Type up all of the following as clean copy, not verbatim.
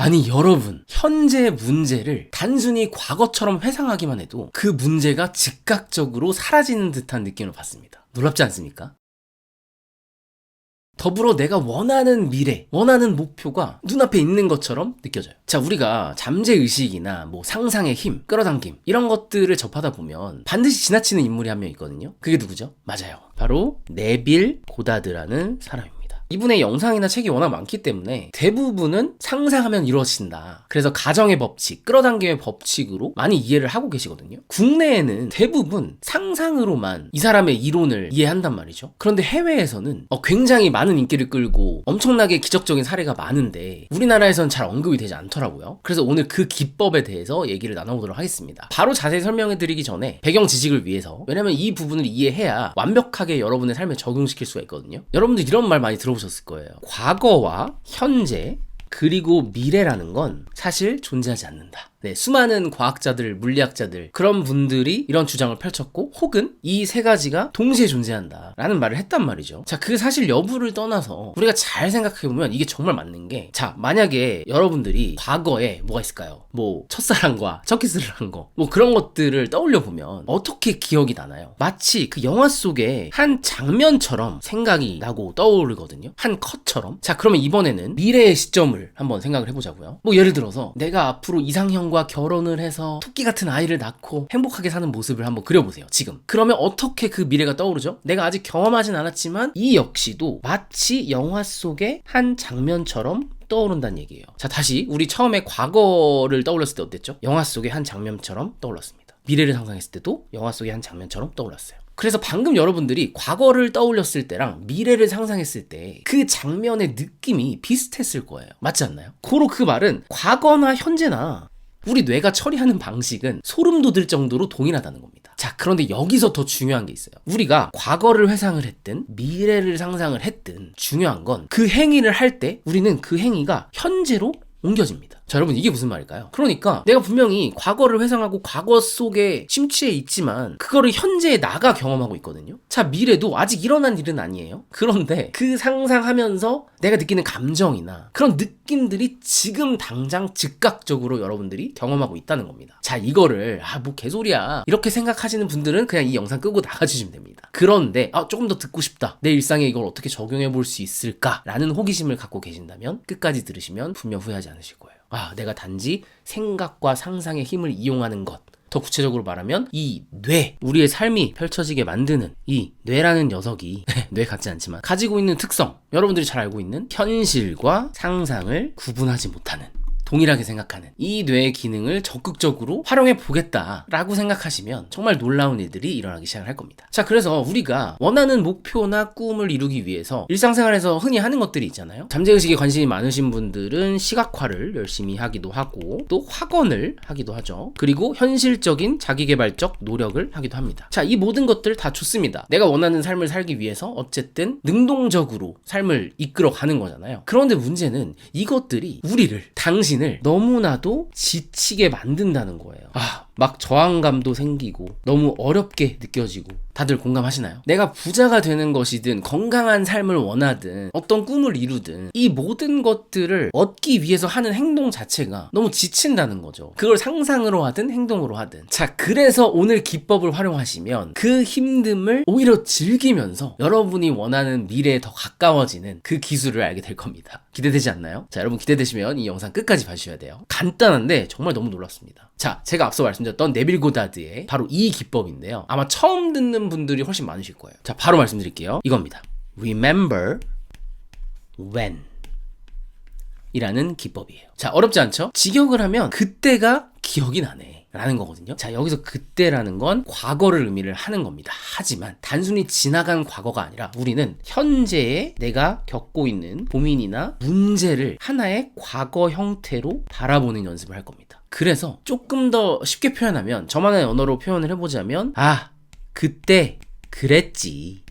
아니 여러분, 현재 문제를 단순히 과거처럼 회상하기만 해도 그 문제가 즉각적으로 사라지는 듯한 느낌을 받습니다. 놀랍지 않습니까? 더불어 내가 원하는 미래, 원하는 목표가 눈앞에 있는 것처럼 느껴져요. 자, 우리가 잠재의식이나 상상의 힘, 끌어당김 이런 것들을 접하다 보면 반드시 지나치는 인물이 한 명 있거든요. 그게 누구죠? 맞아요. 바로 네빌 고다드라는 사람입니다. 이분의 영상이나 책이 워낙 많기 때문에 대부분은 상상하면 이루어진다. 그래서 가정의 법칙, 끌어당김의 법칙으로 많이 이해를 하고 계시거든요. 국내에는 대부분 상상으로만 이 사람의 이론을 이해한단 말이죠. 그런데 해외에서는 굉장히 많은 인기를 끌고 엄청나게 기적적인 사례가 많은데 우리나라에서는 잘 언급이 되지 않더라고요. 그래서 오늘 그 기법에 대해서 얘기를 나눠보도록 하겠습니다. 바로 자세히 설명해 드리기 전에 배경 지식을 위해서, 왜냐면 이 부분을 이해해야 완벽하게 여러분의 삶에 적용시킬 수가 있거든요. 여러분들 이런 말 많이 들어보셨을 거예요. 과거와 현재 그리고 미래라는 건 사실 존재하지 않는다. 네, 수많은 과학자들, 물리학자들 그런 분들이 이런 주장을 펼쳤고, 혹은 이 세 가지가 동시에 존재한다 라는 말을 했단 말이죠. 자, 그 사실 여부를 떠나서 우리가 잘 생각해보면 이게 정말 맞는 게, 자, 만약에 여러분들이 과거에 뭐가 있을까요? 첫사랑과 첫 키스를 한 거, 그런 것들을 떠올려보면 어떻게 기억이 나나요? 마치 그 영화 속의 한 장면처럼 생각이 나고 떠오르거든요. 한 컷처럼. 자, 그러면 이번에는 미래의 시점을 한번 생각을 해보자고요. 예를 들어서 내가 앞으로 이상형과 결혼을 해서 토끼 같은 아이를 낳고 행복하게 사는 모습을 한번 그려보세요. 지금. 그러면 어떻게 그 미래가 떠오르죠? 내가 아직 경험하진 않았지만 이 역시도 마치 영화 속의 한 장면처럼 떠오른다는 얘기예요. 자, 다시 우리 처음에 과거를 떠올렸을 때 어땠죠? 영화 속의 한 장면처럼 떠올랐습니다. 미래를 상상했을 때도 영화 속의 한 장면처럼 떠올랐어요. 그래서 방금 여러분들이 과거를 떠올렸을 때랑 미래를 상상했을 때 그 장면의 느낌이 비슷했을 거예요. 맞지 않나요? 고로 그 말은 과거나 현재나 우리 뇌가 처리하는 방식은 소름 돋을 정도로 동일하다는 겁니다. 자, 그런데 여기서 더 중요한 게 있어요. 우리가 과거를 회상을 했든 미래를 상상을 했든 중요한 건 그 행위를 할 때 우리는 그 행위가 현재로 옮겨집니다. 자, 여러분, 이게 무슨 말일까요? 그러니까 내가 분명히 과거를 회상하고 과거 속에 심취해 있지만 그거를 현재에 나가 경험하고 있거든요. 자, 미래도 아직 일어난 일은 아니에요. 그런데 그 상상하면서 내가 느끼는 감정이나 그런 느낌들이 지금 당장 즉각적으로 여러분들이 경험하고 있다는 겁니다. 자, 이거를 개소리야 이렇게 생각하시는 분들은 그냥 이 영상 끄고 나가주시면 됩니다. 그런데 조금 더 듣고 싶다, 내 일상에 이걸 어떻게 적용해 볼 수 있을까라는 호기심을 갖고 계신다면 끝까지 들으시면 분명 후회하지 않으실 거예요. 내가 단지 생각과 상상의 힘을 이용하는 것, 더 구체적으로 말하면 이 뇌, 우리의 삶이 펼쳐지게 만드는 이 뇌라는 녀석이 뇌 같지 않지만 가지고 있는 특성, 여러분들이 잘 알고 있는 현실과 상상을 구분하지 못하는, 동일하게 생각하는 이 뇌의 기능을 적극적으로 활용해 보겠다라고 생각하시면 정말 놀라운 일들이 일어나기 시작을 할 겁니다. 자, 그래서 우리가 원하는 목표나 꿈을 이루기 위해서 일상생활에서 흔히 하는 것들이 있잖아요. 잠재의식에 관심이 많으신 분들은 시각화를 열심히 하기도 하고 또 확언을 하기도 하죠. 그리고 현실적인 자기개발적 노력을 하기도 합니다. 자, 이 모든 것들 다 좋습니다. 내가 원하는 삶을 살기 위해서 어쨌든 능동적으로 삶을 이끌어가는 거잖아요. 그런데 문제는 이것들이 당신을 너무나도 지치게 만든다는 거예요. 막 저항감도 생기고 너무 어렵게 느껴지고, 다들 공감하시나요? 내가 부자가 되는 것이든 건강한 삶을 원하든 어떤 꿈을 이루든 이 모든 것들을 얻기 위해서 하는 행동 자체가 너무 지친다는 거죠. 그걸 상상으로 하든 행동으로 하든. 자, 그래서 오늘 기법을 활용하시면 그 힘듦을 오히려 즐기면서 여러분이 원하는 미래에 더 가까워지는 그 기술을 알게 될 겁니다. 기대되지 않나요? 자, 여러분 기대되시면 이 영상 끝까지 봐주셔야 돼요. 간단한데 정말 너무 놀랐습니다. 자, 제가 앞서 말씀드렸던 네빌 고다드의 바로 이 기법인데요. 아마 처음 듣는 분들이 훨씬 많으실 거예요. 자, 바로 말씀드릴게요. 이겁니다. Remember when 이라는 기법이에요. 자, 어렵지 않죠? 직역을 하면 그때가 기억이 나네 라는 거거든요. 자, 여기서 그때라는 건 과거를 의미를 하는 겁니다. 하지만 단순히 지나간 과거가 아니라 우리는 현재에 내가 겪고 있는 고민이나 문제를 하나의 과거 형태로 바라보는 연습을 할 겁니다. 그래서 조금 더 쉽게 표현하면, 저만의 언어로 표현을 해보자면 그때 그랬지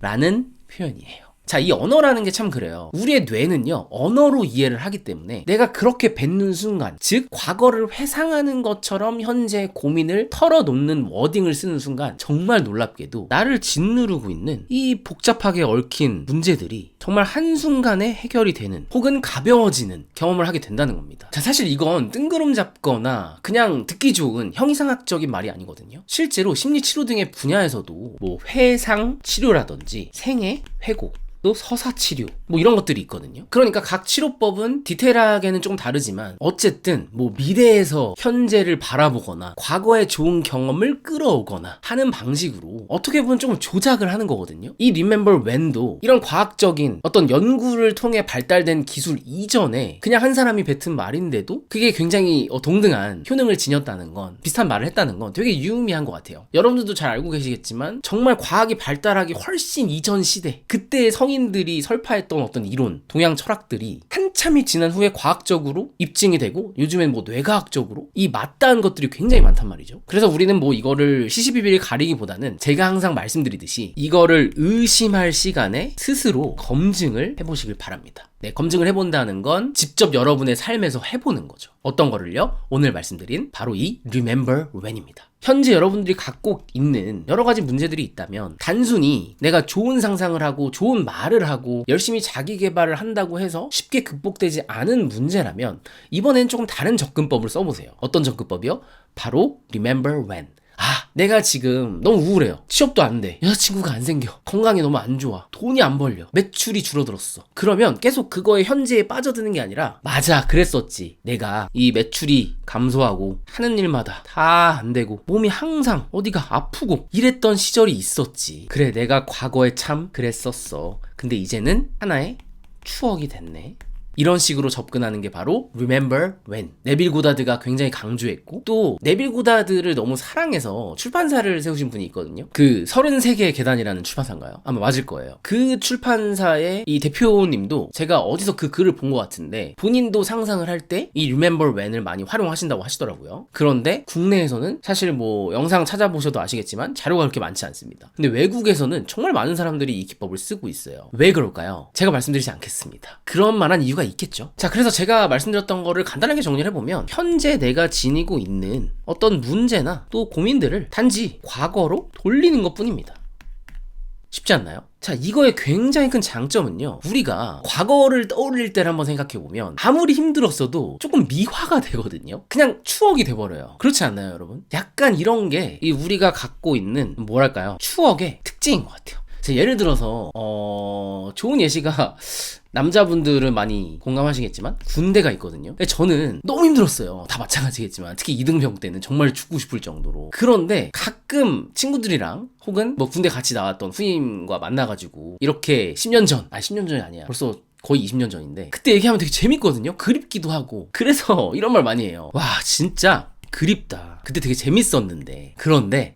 라는 표현이에요. 자, 이 언어라는 게 참 그래요. 우리의 뇌는요, 언어로 이해를 하기 때문에 내가 그렇게 뱉는 순간, 즉 과거를 회상하는 것처럼 현재 고민을 털어놓는 워딩을 쓰는 순간 정말 놀랍게도 나를 짓누르고 있는 이 복잡하게 얽힌 문제들이 정말 한순간에 해결이 되는 혹은 가벼워지는 경험을 하게 된다는 겁니다. 자, 사실 이건 뜬구름 잡거나 그냥 듣기 좋은 형이상학적인 말이 아니거든요. 실제로 심리치료 등의 분야에서도 뭐 회상 치료라든지 생애 회고, 또 서사치료 뭐 이런 것들이 있거든요. 그러니까 각 치료법은 디테일하게는 조금 다르지만 어쨌든 뭐 미래에서 현재를 바라보거나 과거의 좋은 경험을 끌어오거나 하는 방식으로 어떻게 보면 조금 조작을 하는 거거든요. 이 Remember When도 이런 과학적인 어떤 연구를 통해 발달된 기술 이전에 그냥 한 사람이 뱉은 말인데도 그게 굉장히 동등한 효능을 지녔다는 건, 비슷한 말을 했다는 건 되게 유의미한 것 같아요. 여러분들도 잘 알고 계시겠지만 정말 과학이 발달하기 훨씬 이전 시대, 그때의 성인들이 설파했던 어떤 이론, 동양 철학들이 한참이 지난 후에 과학적으로 입증이 되고 요즘엔 뭐 뇌과학적으로 이 맞다는 것들이 굉장히 많단 말이죠. 그래서 우리는 뭐 이거를 시시비비를 가리기보다는 제가 항상 말씀드리듯이 이거를 의심할 시간에 스스로 검증을 해보시길 바랍니다. 네, 검증을 해본다는 건 직접 여러분의 삶에서 해보는 거죠. 어떤 거를요? 오늘 말씀드린 바로 이 Remember When입니다. 현재 여러분들이 갖고 있는 여러 가지 문제들이 있다면 단순히 내가 좋은 상상을 하고 좋은 말을 하고 열심히 자기 개발을 한다고 해서 쉽게 극복되지 않은 문제라면 이번엔 조금 다른 접근법을 써보세요. 어떤 접근법이요? 바로 Remember When. 아, 내가 지금 너무 우울해요. 취업도 안 돼. 여자친구가 안 생겨. 건강이 너무 안 좋아. 돈이 안 벌려. 매출이 줄어들었어. 그러면 계속 그거에 현재에 빠져드는 게 아니라 맞아, 그랬었지. 내가 이 매출이 감소하고 하는 일마다 다 안 되고 몸이 항상 어디가 아프고 이랬던 시절이 있었지. 그래, 내가 과거에 참 그랬었어. 근데 이제는 하나의 추억이 됐네. 이런 식으로 접근하는 게 바로 Remember When. 네빌 고다드가 굉장히 강조했고 또 네빌 고다드를 너무 사랑해서 출판사를 세우신 분이 있거든요. 그 33개의 계단이라는 출판사인가요? 아마 맞을 거예요. 그 출판사의 이 대표님도 제가 어디서 그 글을 본 것 같은데 본인도 상상을 할 때 이 Remember When을 많이 활용하신다고 하시더라고요. 그런데 국내에서는 사실 뭐 영상 찾아보셔도 아시겠지만 자료가 그렇게 많지 않습니다. 근데 외국에서는 정말 많은 사람들이 이 기법을 쓰고 있어요. 왜 그럴까요? 제가 말씀드리지 않겠습니다. 그런 만한 이유가 있겠죠. 자, 그래서 제가 말씀드렸던 거를 간단하게 정리를 해보면 현재 내가 지니고 있는 어떤 문제나 또 고민들을 단지 과거로 돌리는 것 뿐입니다. 쉽지 않나요? 자, 이거의 굉장히 큰 장점은요, 우리가 과거를 떠올릴 때를 한번 생각해보면 아무리 힘들었어도 조금 미화가 되거든요. 그냥 추억이 돼버려요. 그렇지 않나요, 여러분? 약간 이런 게 이 우리가 갖고 있는 뭐랄까요, 추억의 특징인 것 같아요. 자, 예를 들어서 좋은 예시가 남자분들은 많이 공감하시겠지만 군대가 있거든요. 저는 너무 힘들었어요. 다 마찬가지겠지만 특히 이등병 때는 정말 죽고 싶을 정도로. 그런데 가끔 친구들이랑 혹은 뭐 군대 같이 나왔던 후임과 만나가지고 이렇게 10년 전, 10년 전이 아니야, 벌써 거의 20년 전인데 그때 얘기하면 되게 재밌거든요. 그립기도 하고. 그래서 이런 말 많이 해요. 와, 진짜 그립다. 그때 되게 재밌었는데. 그런데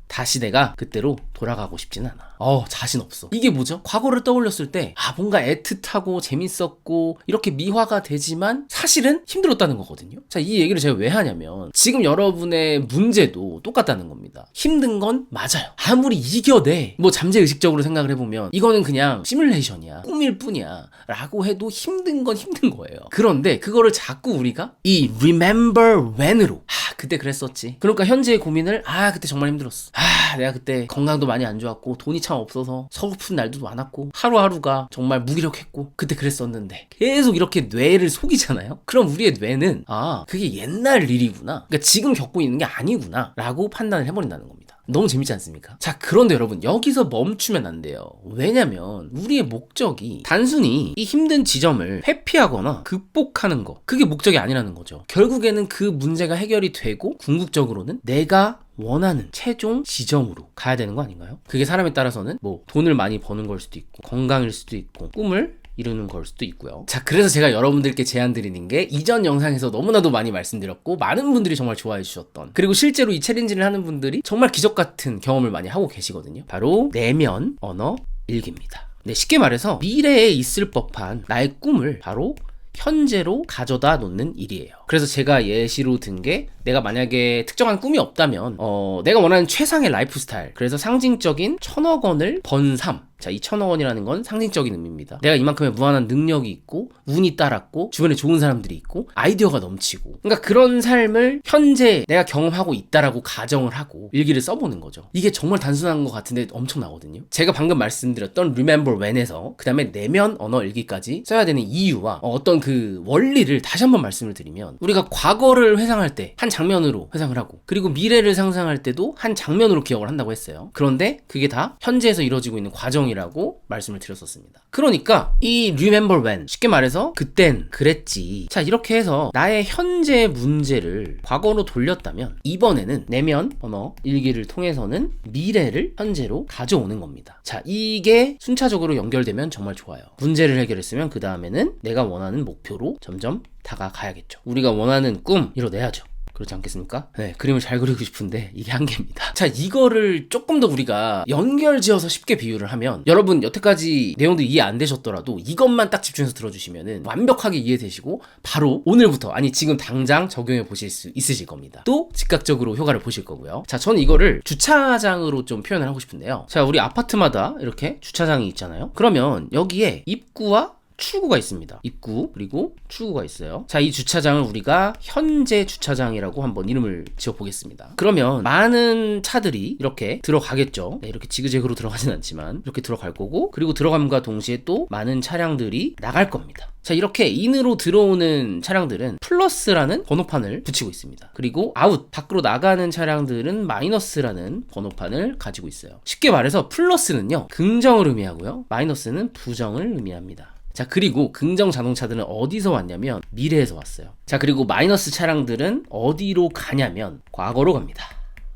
다시 내가 그때로 돌아가고 싶진 않아. 자신 없어. 이게 뭐죠? 과거를 떠올렸을 때 뭔가 애틋하고 재밌었고 이렇게 미화가 되지만 사실은 힘들었다는 거거든요. 자, 이 얘기를 제가 왜 하냐면 지금 여러분의 문제도 똑같다는 겁니다. 힘든 건 맞아요. 아무리 이겨내 뭐 잠재의식적으로 생각을 해보면 이거는 그냥 시뮬레이션이야, 꿈일 뿐이야 라고 해도 힘든 건 힘든 거예요. 그런데 그거를 자꾸 우리가 이 Remember When으로 그때 그랬었지. 그러니까 현재의 고민을 그때 정말 힘들었어. 내가 그때 건강도 많이 안 좋았고 돈이 참 없어서 서글픈 날도 많았고 하루하루가 정말 무기력했고 그때 그랬었는데 계속 이렇게 뇌를 속이잖아요. 그럼 우리의 뇌는 그게 옛날 일이구나, 그러니까 지금 겪고 있는 게 아니구나 라고 판단을 해버린다는 겁니다. 너무 재밌지 않습니까? 자, 그런데 여러분 여기서 멈추면 안 돼요. 왜냐면 우리의 목적이 단순히 이 힘든 지점을 회피하거나 극복하는 거, 그게 목적이 아니라는 거죠. 결국에는 그 문제가 해결이 되고 궁극적으로는 내가 원하는 최종 지점으로 가야 되는 거 아닌가요? 그게 사람에 따라서는 뭐 돈을 많이 버는 걸 수도 있고 건강일 수도 있고 꿈을 이루는 걸 수도 있고요. 자, 그래서 제가 여러분들께 제안 드리는 게 이전 영상에서 너무나도 많이 말씀드렸고 많은 분들이 정말 좋아해 주셨던, 그리고 실제로 이 챌린지를 하는 분들이 정말 기적 같은 경험을 많이 하고 계시거든요. 바로 내면 언어 일기입니다. 네, 쉽게 말해서 미래에 있을 법한 나의 꿈을 바로 현재로 가져다 놓는 일이에요. 그래서 제가 예시로 든 게 내가 만약에 특정한 꿈이 없다면 내가 원하는 최상의 라이프 스타일, 그래서 상징적인 1,000억 원을 번 삶, 자, 이 1000억 원이라는 건 상징적인 의미입니다. 내가 이만큼의 무한한 능력이 있고 운이 따랐고 주변에 좋은 사람들이 있고 아이디어가 넘치고, 그러니까 그런 삶을 현재 내가 경험하고 있다라고 가정을 하고 일기를 써보는 거죠. 이게 정말 단순한 것 같은데 엄청나거든요. 제가 방금 말씀드렸던 Remember When에서 그 다음에 내면 언어 일기까지 써야 되는 이유와 어떤 그 원리를 다시 한번 말씀을 드리면, 우리가 과거를 회상할 때 한 장면으로 회상을 하고, 그리고 미래를 상상할 때도 한 장면으로 기억을 한다고 했어요. 그런데 그게 다 현재에서 이루어지고 있는 과정이라고 말씀을 드렸었습니다. 그러니까 이 Remember When, 쉽게 말해서 그땐 그랬지. 자, 이렇게 해서 나의 현재 문제를 과거로 돌렸다면 이번에는 내면 언어 일기를 통해서는 미래를 현재로 가져오는 겁니다. 자, 이게 순차적으로 연결되면 정말 좋아요. 문제를 해결했으면 그 다음에는 내가 원하는 목표로 점점 다가가야겠죠. 우리가 원하는 꿈 이뤄내야죠. 그렇지 않겠습니까? 네, 그림을 잘 그리고 싶은데 이게 한계입니다. 자, 이거를 조금 더 우리가 연결지어서 쉽게 비유를 하면, 여러분 여태까지 내용도 이해 안 되셨더라도 이것만 딱 집중해서 들어주시면은 완벽하게 이해되시고 바로 오늘부터, 아니 지금 당장 적용해 보실 수 있으실 겁니다. 또 즉각적으로 효과를 보실 거고요. 자, 저는 이거를 주차장으로 좀 표현을 하고 싶은데요. 자, 우리 아파트마다 이렇게 주차장이 있잖아요. 그러면 여기에 입구와 출구가 있습니다. 입구 그리고 출구가 있어요. 자, 이 주차장을 우리가 현재 주차장이라고 한번 이름을 지어보겠습니다. 그러면 많은 차들이 이렇게 들어가겠죠. 네, 이렇게 지그재그로 들어가진 않지만 이렇게 들어갈 거고, 그리고 들어감과 동시에 또 많은 차량들이 나갈 겁니다. 자, 이렇게 인으로 들어오는 차량들은 플러스라는 번호판을 붙이고 있습니다. 그리고 아웃, 밖으로 나가는 차량들은 마이너스라는 번호판을 가지고 있어요. 쉽게 말해서 플러스는요, 긍정을 의미하고요, 마이너스는 부정을 의미합니다. 자, 그리고 긍정 자동차들은 어디서 왔냐면 미래에서 왔어요. 자, 그리고 마이너스 차량들은 어디로 가냐면 과거로 갑니다.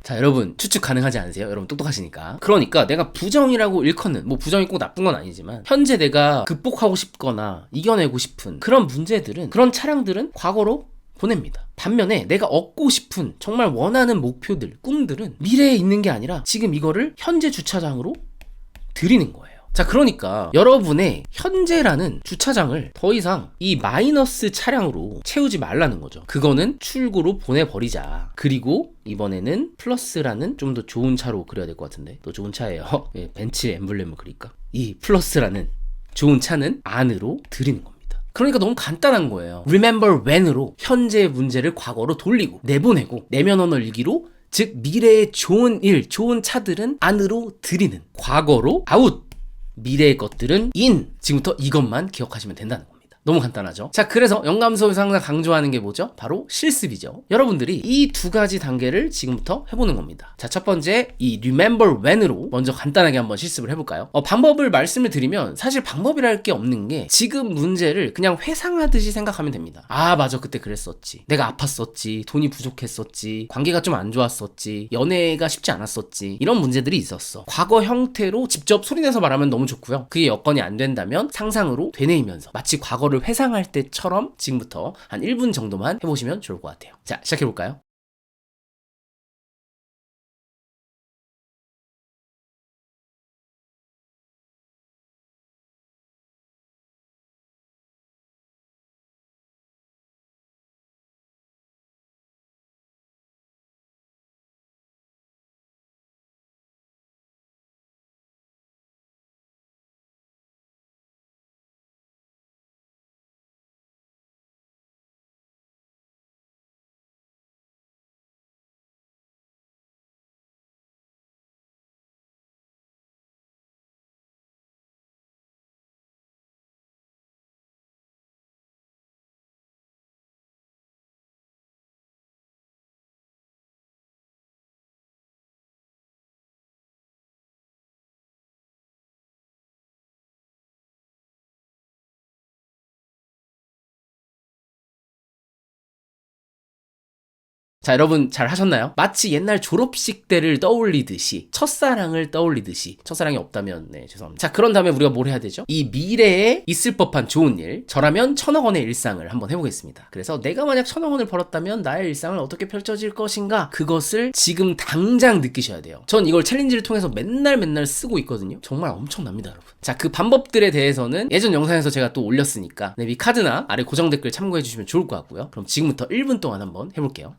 자, 여러분 추측 가능하지 않으세요? 여러분 똑똑하시니까. 그러니까 내가 부정이라고 일컫는, 뭐 부정이 꼭 나쁜 건 아니지만 현재 내가 극복하고 싶거나 이겨내고 싶은 그런 문제들은, 그런 차량들은 과거로 보냅니다. 반면에 내가 얻고 싶은 정말 원하는 목표들, 꿈들은 미래에 있는 게 아니라 지금 이거를 현재 주차장으로 드리는 거예요. 자, 그러니까 여러분의 현재라는 주차장을 더 이상 이 마이너스 차량으로 채우지 말라는 거죠. 그거는 출구로 보내버리자. 그리고 이번에는 플러스라는 좀 더 좋은 차로 그려야 될 것 같은데, 또 좋은 차예요. 예, 벤츠 엠블렘을 그릴까? 이 플러스라는 좋은 차는 안으로 드리는 겁니다. 그러니까 너무 간단한 거예요. Remember When으로 현재의 문제를 과거로 돌리고 내보내고, 내면 언어 일기로, 즉 미래의 좋은 일, 좋은 차들은 안으로 드리는, 과거로 아웃, 미래의 것들은 인. 지금부터 이것만 기억하시면 된다는 겁니다. 너무 간단하죠? 자, 그래서 영감소에서 항상 강조하는 게 뭐죠? 바로 실습이죠. 여러분들이 이 두 가지 단계를 지금부터 해보는 겁니다. 자, 첫 번째, 이 Remember When으로 먼저 간단하게 한번 실습을 해볼까요? 방법을 말씀을 드리면, 사실 방법이랄 게 없는 게, 지금 문제를 그냥 회상하듯이 생각하면 됩니다. 아, 맞아, 그때 그랬었지. 내가 아팠었지. 돈이 부족했었지. 관계가 좀 안 좋았었지. 연애가 쉽지 않았었지. 이런 문제들이 있었어. 과거 형태로 직접 소리내서 말하면 너무 좋고요. 그게 여건이 안 된다면 상상으로 되뇌이면서 마치 과거를 회상할 때처럼 지금부터 한 1분 정도만 해보시면 좋을 것 같아요. 자, 시작해볼까요? 자, 여러분 잘 하셨나요? 마치 옛날 졸업식 때를 떠올리듯이, 첫사랑을 떠올리듯이, 첫사랑이 없다면 네, 죄송합니다. 자, 그런 다음에 우리가 뭘 해야 되죠? 이 미래에 있을 법한 좋은 일, 저라면 1000억 원의 일상을 한번 해보겠습니다. 그래서 내가 만약 1000억 원을 벌었다면 나의 일상은 어떻게 펼쳐질 것인가, 그것을 지금 당장 느끼셔야 돼요. 전 이걸 챌린지를 통해서 맨날 쓰고 있거든요. 정말 엄청납니다, 여러분. 자, 그 방법들에 대해서는 예전 영상에서 제가 또 올렸으니까 네, 이 카드나 아래 고정 댓글 참고해 주시면 좋을 것 같고요. 그럼 지금부터 1분 동안 한번 해볼게요.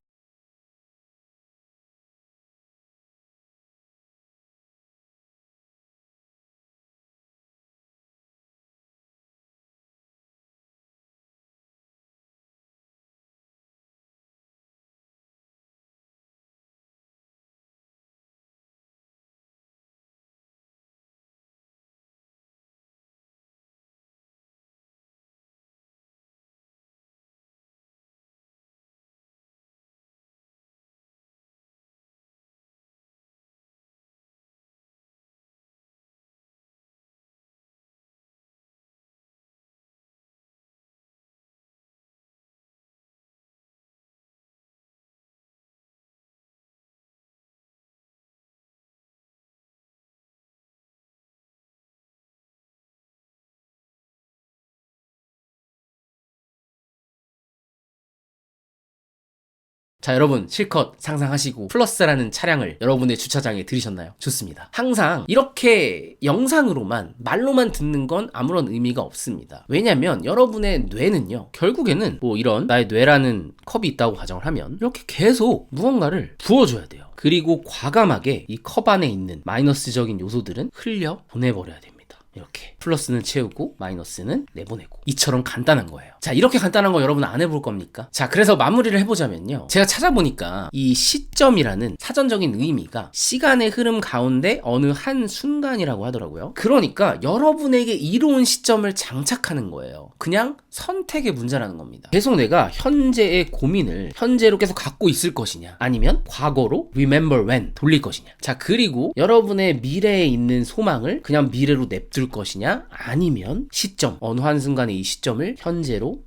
자, 여러분 실컷 상상하시고 플러스라는 차량을 여러분의 주차장에 들이셨나요? 좋습니다. 항상 이렇게 영상으로만 말로만 듣는 건 아무런 의미가 없습니다. 왜냐면 여러분의 뇌는요, 결국에는 뭐 이런 나의 뇌라는 컵이 있다고 가정을 하면 이렇게 계속 무언가를 부어줘야 돼요. 그리고 과감하게 이 컵 안에 있는 마이너스적인 요소들은 흘려 보내버려야 됩니다. 이렇게 플러스는 채우고 마이너스는 내보내고, 이처럼 간단한 거예요. 자, 이렇게 간단한 거 여러분 안 해볼 겁니까? 자, 그래서 마무리를 해보자면요, 제가 찾아보니까 이 시점이라는 사전적인 의미가 시간의 흐름 가운데 어느 한 순간이라고 하더라고요. 그러니까 여러분에게 이로운 시점을 장착하는 거예요. 그냥 선택의 문제라는 겁니다. 계속 내가 현재의 고민을 현재로 계속 갖고 있을 것이냐, 아니면 과거로 remember when 돌릴 것이냐. 자, 그리고 여러분의 미래에 있는 소망을 그냥 미래로 냅둘 것이냐, 아니면 시점, 어느 한순간에 이 시점을 현재로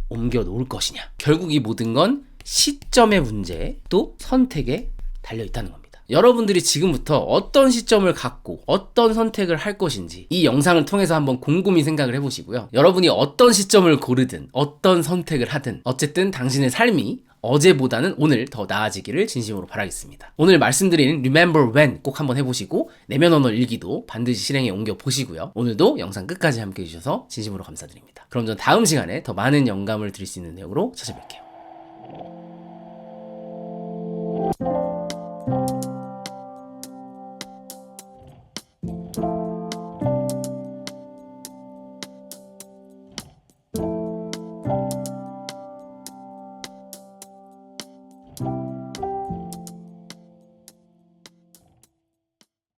옮겨 놓을 것이냐. 결국 이 모든 건 시점의 문제, 또 선택에 달려 있다는 겁니다. 여러분들이 지금부터 어떤 시점을 갖고 어떤 선택을 할 것인지 이 영상을 통해서 한번 곰곰이 생각을 해보시고요. 여러분이 어떤 시점을 고르든 어떤 선택을 하든 어쨌든 당신의 삶이 어제보다는 오늘 더 나아지기를 진심으로 바라겠습니다. 오늘 말씀드린 Remember When 꼭 한번 해보시고 내면 언어 일기도 반드시 실행에 옮겨 보시고요. 오늘도 영상 끝까지 함께 해주셔서 진심으로 감사드립니다. 그럼 전 다음 시간에 더 많은 영감을 드릴 수 있는 내용으로 찾아뵐게요.